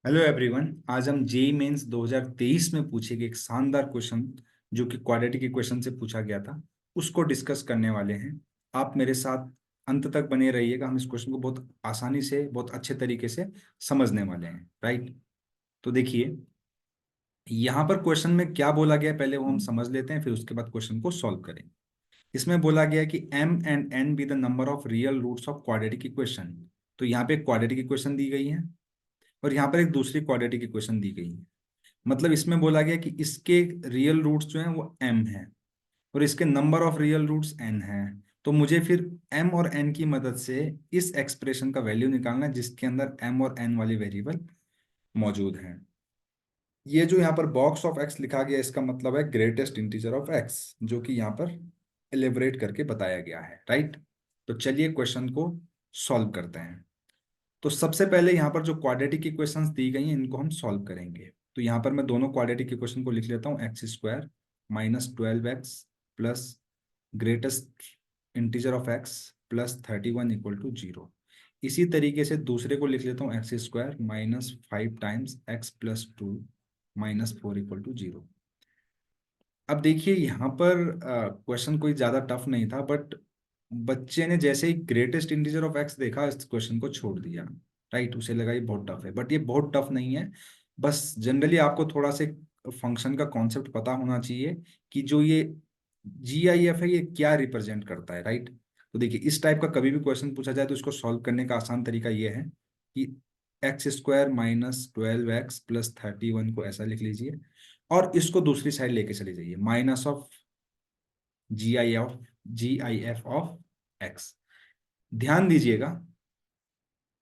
Hello everyone. आज हम JEE mains 2023 में पूछे गए एक शानदार क्वेश्चन जो कि क्वाड्रेटिक इक्वेशन से पूछा गया था उसको डिस्कस करने वाले हैं। आप मेरे साथ अंत तक बने रहिएगा। हम इस क्वेश्चन को बहुत आसानी से बहुत अच्छे तरीके से समझने वाले हैं, राइट। तो देखिए, यहाँ पर क्वेश्चन में क्या बोला गया है, पहले वो हम समझ लेते हैं, फिर उसके बाद क्वेश्चन को सॉल्व करेंगे। इसमें बोला गया है कि m and n be the number of real roots of quadratic equation. तो यहाँ पे क्वाड्रेटिक इक्वेशन दी गई है और यहाँ पर एक दूसरी क्वाड्रेटिक इक्वेशन दी गई है। मतलब इसमें बोला गया कि इसके रियल रूट्स जो हैं वो m है और इसके number of real roots n है। तो मुझे फिर m और n की मदद से इस एक्सप्रेशन का वैल्यू निकालना है जिसके अंदर m और n वाली वेरिएबल मौजूद हैं। ये जो यहाँ पर बॉक्स ऑफ x लिखा गया इसका मतलब है ग्रेटेस्ट इंटीजर ऑफ x, जो कि यहाँ पर एलिब्रेट करके बताया गया है, राइट। तो चलिए क्वेश्चन को सॉल्व करते हैं। तो सबसे पहले यहाँ पर जो क्वाड्रेटिक इक्वेशंस दी गई हैं इनको हम सॉल्व करेंगे। तो यहाँ पर मैं दोनों क्वाड्रेटिक इक्वेशन को लिख लेता हूँ। X square minus 12x plus greatest integer of x plus 31 equal to 0। इसी तरीके से दूसरे को लिख लेता हूँ। X square minus 5 times x plus 2 minus 4 equal to 0। अब देखिए यहाँ पर क्वेश्चन कोई ज़्यादा टफ नहीं था, बट बच्चे ने जैसे ही ग्रेटेस्ट इंटीजर ऑफ एक्स देखा इस क्वेश्चन को छोड़ दिया, राइट। उसे लगा ये बहुत टफ है, बट ये बहुत टफ नहीं है। बस जनरली आपको थोड़ा से फंक्शन का कॉन्सेप्ट पता होना चाहिए कि जो ये GIF है ये क्या रिप्रेजेंट करता है, राइट। तो देखिए, इस टाइप का कभी भी क्वेश्चन पूछा जाए तो इसको सॉल्व करने का आसान तरीका ये है कि x square minus 12x plus 31 को ऐसा लिख लीजिए और इसको दूसरी साइड लेके चले जाइए, minus of G I F of x. ध्यान दीजिएगा,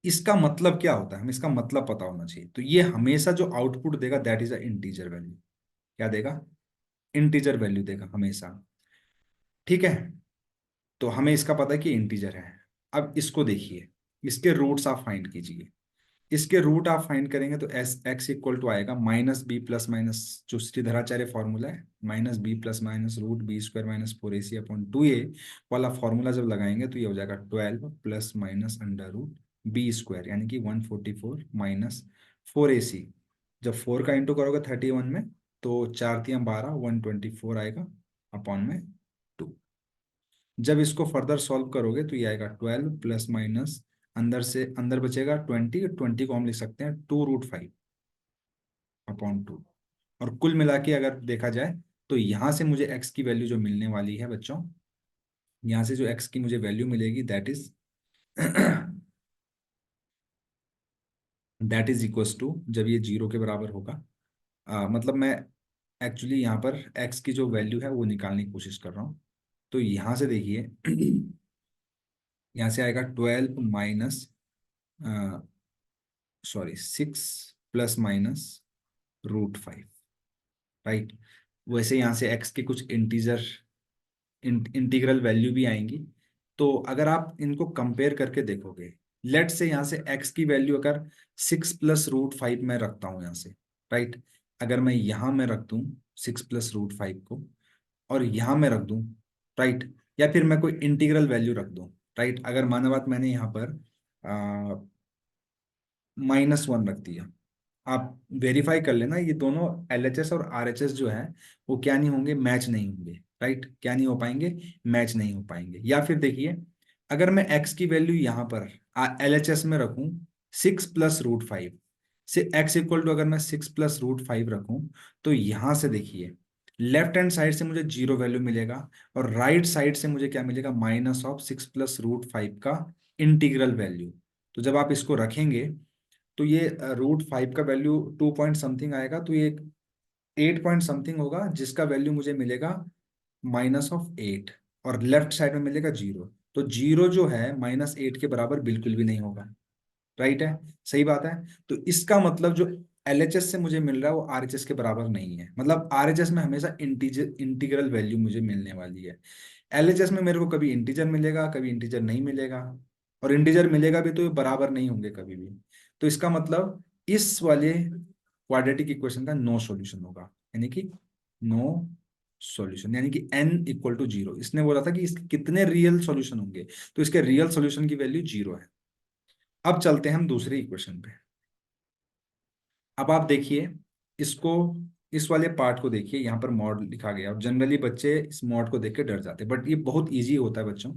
इसका मतलब क्या होता है, हमें इसका मतलब पता होना चाहिए। तो ये हमेशा जो आउटपुट देगा that is a integer value. क्या देगा? इंटीजर वैल्यू देगा हमेशा, ठीक है। तो हमें इसका पता है कि इंटीजर है। अब इसको देखिए, इसके रूट्स आप फाइंड कीजिए। इसके रूट आप फाइंड करेंगे तो एस एक्स इक्वल टू आएगा माइनस बी प्लस माइनस, जो श्रीधराचार्य फॉर्मूला है, minus B plus minus root B square minus 4ac upon 2a वाला फॉर्मूला जब लगाएंगे तो ये हो जाएगा 12 plus minus under root B square, यानी कि 144 माइनस 4ac। जब 4 का इंटू करोगे 31 में तो 4 × 3 = 12, 124 आएगा अपॉन में 2। जब इसको फर्दर सॉल्व करोगे तो ये आएगा 12 प्लस माइनस अंदर से अंदर बचेगा 20 को हम लिख सकते हैं 2√5 अपॉन 2। और कुल मिला के अगर देखा जाए तो यहाँ से मुझे x की वैल्यू जो मिलने वाली है बच्चों, यहाँ से जो x की मुझे वैल्यू मिलेगी that is that is equals to, जब ये 0 के बराबर होगा, मतलब मैं एक्चुअली यहाँ पर x की जो वैल्यू है वो निकालने की कोशिश कर रहा हूँ। तो यहाँ से देखिए यहाँ से आएगा 12 minus, sorry 6 plus minus √5, right. वैसे यहाँ से x के कुछ इंटीग्रल वैल्यू भी आएंगी। तो अगर आप इनको कंपेयर करके देखोगे, लेट से यहाँ से x की वैल्यू अगर 6 प्लस √5 में रखता हूँ यहाँ से, राइट। अगर मैं यहाँ में रख दूँ 6 प्लस √5 को और यहाँ में रख दूँ, राइट, या फिर मैं कोई इंटीग्रल वैल्यू रख दूँ, राइट। अगर माना बात मैंने यहाँ पर -1 रख दिया, आप वेरीफाई कर लेना ये दोनों LHS और RHS जो है वो क्या नहीं होंगे, मैच नहीं होंगे, राइट। क्या नहीं हो पाएंगे? मैच नहीं हो पाएंगे। या फिर देखिए, अगर मैं x की वैल्यू यहाँ पर LHS में रखूं 6 प्लस √5 से x इक्वल टू, अगर मैं 6 प्लस √5 रखूं तो यहाँ से देखिए लेफ्ट हैंड साइड से मुझे 0 वैल्यू मिलेगा और राइट साइड से मुझे क्या मिलेगा, माइनस ऑफ 6 प्लस √5 का इंटीग्रल वैल्यू। तो जब आप इसको रखेंगे तो ये √5 का वैल्यू 2 पॉइंट समथिंग आएगा, तो ये 8 पॉइंट समथिंग होगा जिसका वैल्यू मुझे मिलेगा -8, और लेफ्ट साइड में मिलेगा 0। तो 0 जो है -8 के बराबर बिल्कुल भी नहीं होगा, राइट है, सही बात है। तो इसका मतलब जो LHS से मुझे मिल रहा है वो RHS के बराबर नहीं है। मतलब RHS में हमेशा इंटीग्रल वैल्यू मुझे मिलने वाली है। LHS में मेरे को कभी इंटीजर मिलेगा कभी इंटीजर नहीं मिलेगा, और इंटीजर मिलेगा भी तो ये बराबर नहीं होंगे कभी भी। तो इसका मतलब इस वाले क्वाड्रेटिक इक्वेशन का नो सॉल्यूशन होगा, यानी कि नो सॉल्यूशन, यानी कि n = 0। इसने बोला था कि इसके कितने रियल सॉल्यूशन होंगे, तो इसके रियल सॉल्यूशन की वैल्यू 0 है। अब चलते हैं हम दूसरे इक्वेशन पे। अब आप देखिए इसको, इस वाले पार्ट को देखिए, यहाँ पर मॉड लिखा गया और जनरली बच्चे इस मॉड को देख के डर जाते हैं, बट ये बहुत इजी होता है बच्चों।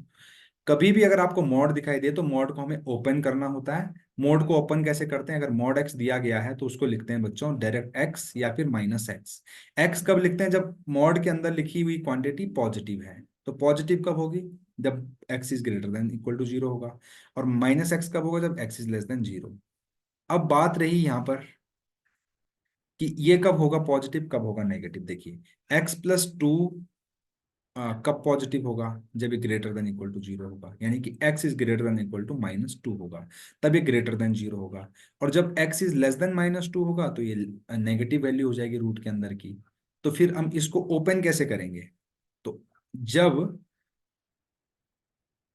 कभी भी अगर आपको मॉड दिखाई दे तो मॉड को हमें ओपन करना होता है। मॉड को ओपन कैसे करते हैं, अगर मॉड एक्स दिया गया है तो उसको लिखते हैं बच्चों डायरेक्ट एक्स या फिर माइनस एक्स। एक्स कब लिखते हैं, जब मॉड के अंदर लिखी हुई क्वांटिटी पॉजिटिव है। तो पॉजिटिव कब होगी, जब x is greater than equal to zero होगा। और माइनस एक्स कब होगा, जब x is less than zero. अब बात रही यहाँ पर कि ये कब होगा पॉजिटिव, कब होगा नेगेटिव। देखिए x+2 कब पॉजिटिव होगा, जब ये greater than equal to zero होगा, यानी कि x is greater than equal to -2 होगा, तब ये ग्रेटर देन जीरो होगा। और जब x इज लेस देन -2 होगा तो ये नेगेटिव वैल्यू हो जाएगी रूट के अंदर की। तो फिर हम इसको ओपन कैसे करेंगे, तो जब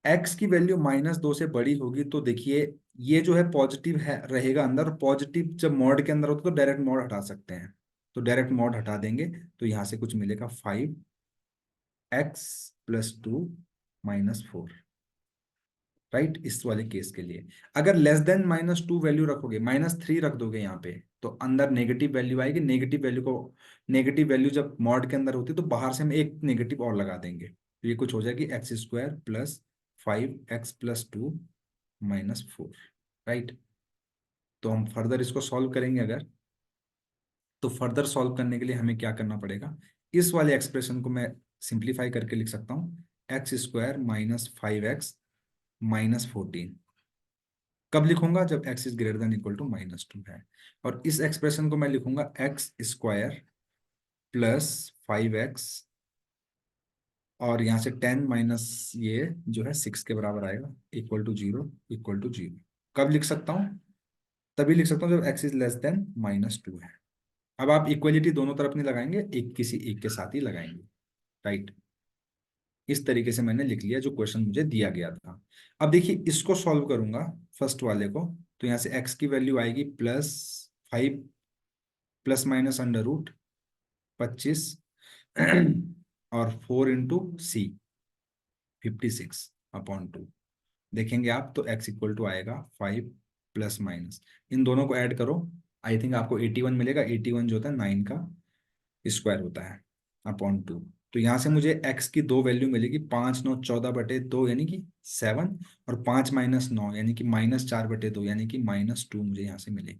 x की वैल्यू -2 से बड़ी होगी तो देखिए ये जो है पॉजिटिव है रहेगा अंदर। पॉजिटिव जब मॉड के अंदर होता है तो डायरेक्ट मॉड हटा सकते हैं, तो डायरेक्ट मॉड हटा देंगे तो यहाँ से कुछ मिलेगा 5x+2 - 4। राइट, इस वाले केस के लिए अगर लेस देन -2 वैल्यू रखोगे, -3 रख दोगे यहाँ पे, तो अंदर नेगेटिव वैल्यू आएगी। नेगेटिव वैल्यू को, नेगेटिव वैल्यू जब मॉड के अंदर होती है तो बाहर से हम एक नेगेटिव और लगा देंगे, तो ये कुछ हो जाएगी x² + 5x+2 - 4। राइट, तो हम फर्दर इसको सॉल्व करेंगे अगर, तो फर्दर सॉल्व करने के लिए हमें क्या करना पड़ेगा, इस वाले एक्सप्रेशन को मैं सिंप्लीफाई करके लिख सकता हूँ x² - 5x - 14। कब लिखूंगा, जब x is greater than equal to -2 है। और इस एक्सप्रेशन को मैं लिखूंगा x² + 5x, और यहाँ से 10 माइनस ये जो है 6 के बराबर आएगा, equal to zero, equal to zero. कब लिख सकता हूँ, तभी लिख सकता हूँ जब x इज लेस देन -2 है। अब आप इक्वलिटी दोनों तरफ नहीं लगाएंगे, एक किसी एक के साथ ही लगाएंगे। राइट, इस तरीके से मैंने लिख लिया जो क्वेश्चन मुझे दिया गया था। अब देखिए इसको सॉल्व करूंगा फर्स्ट वाले को, तो यहाँ से x की वैल्यू आएगी +5 ±√25 और 4 × C 56/2। देखेंगे आप तो x इक्वल टू आएगा 5 प्लस माइनस, इन दोनों को ऐड करो, आई थिंक आपको 81 मिलेगा। 81 जो होता है 9 का स्क्वायर होता है /2। तो यहाँ से मुझे x की दो वैल्यू मिलेगी, 5 9 14/2 यानी कि 7, और 5 - 9 यानी कि -4/2 यानी कि -2 मुझे यहाँ से मिलेगी।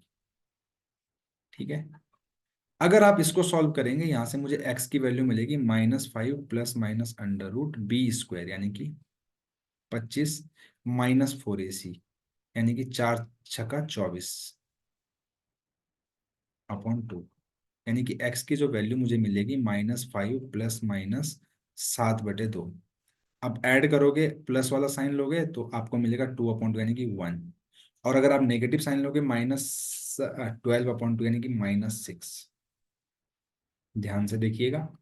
ठीक है, अगर आप इसको सॉल्व करेंगे यहाँ से मुझे x की वैल्यू मिलेगी -5 ± √b² यानी कि 25 - 4ac, यानी कि 4×6 = 24/2, यानी कि x की जो वैल्यू मुझे मिलेगी -5 +- 7/2। अब ऐड करोगे, प्लस वाला साइन लोगे तो आपको मिलेगा 2/2 यानी कि 1। और अगर आप नेगेटिव साइन लोगे -12/2 यानी कि -6। ध्यान से देखिएगा,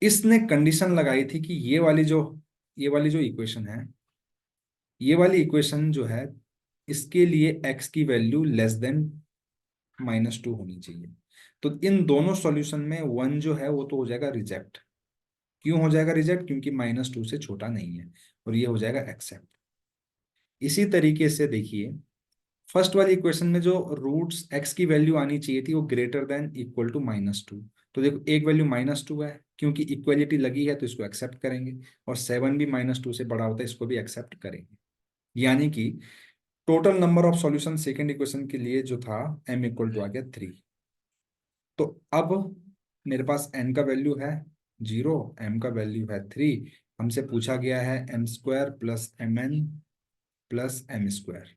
इसने कंडीशन लगाई थी कि ये वाली जो इक्वेशन है, ये वाली इक्वेशन जो है, इसके लिए x की वैल्यू लेस देन -2 होनी चाहिए। तो इन दोनों सॉल्यूशन में 1 जो है वो तो हो जाएगा रिजेक्ट। क्यों हो जाएगा रिजेक्ट, क्योंकि -2 से छोटा नहीं है, और ये हो जाएगा एक्सेप्ट। इसी तरीके से देखिए फर्स्ट वाली इक्वेशन में जो रूट्स x की वैल्यू आनी चाहिए थी वो ग्रेटर देन इक्वल टू -2। तो देखो एक वैल्यू -2 है, क्योंकि इक्वलिटी लगी है तो इसको एक्सेप्ट करेंगे। और 7 भी -2 से बड़ा होता है, इसको भी एक्सेप्ट करेंगे। यानी कि total number of solution second equation के लिए जो था m इक्वल टू आ गया 3। तो अब मेरे पास n का वैल्यू है 0, m का वैल्यू है 3। हमसे पूछा गया है m² + mn + m²।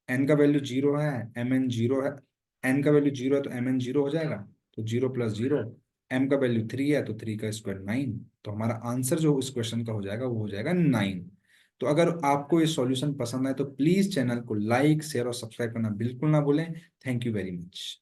n का वैल्यू 0 है, mn 0 है, n का वैल्यू 0 है तो mn 0 हो जाएगा, तो 0 + 0। m का वैल्यू 3 है तो 3 का स्क्वायर 9। तो हमारा आंसर जो इस क्वेश्चन का हो जाएगा वो हो जाएगा 9। तो अगर आपको ये सॉल्यूशन पसंद आए तो प्लीज चैनल को लाइक शेयर और सब्सक्राइब करना बिल्कुल ना भूलें। Thank you very much.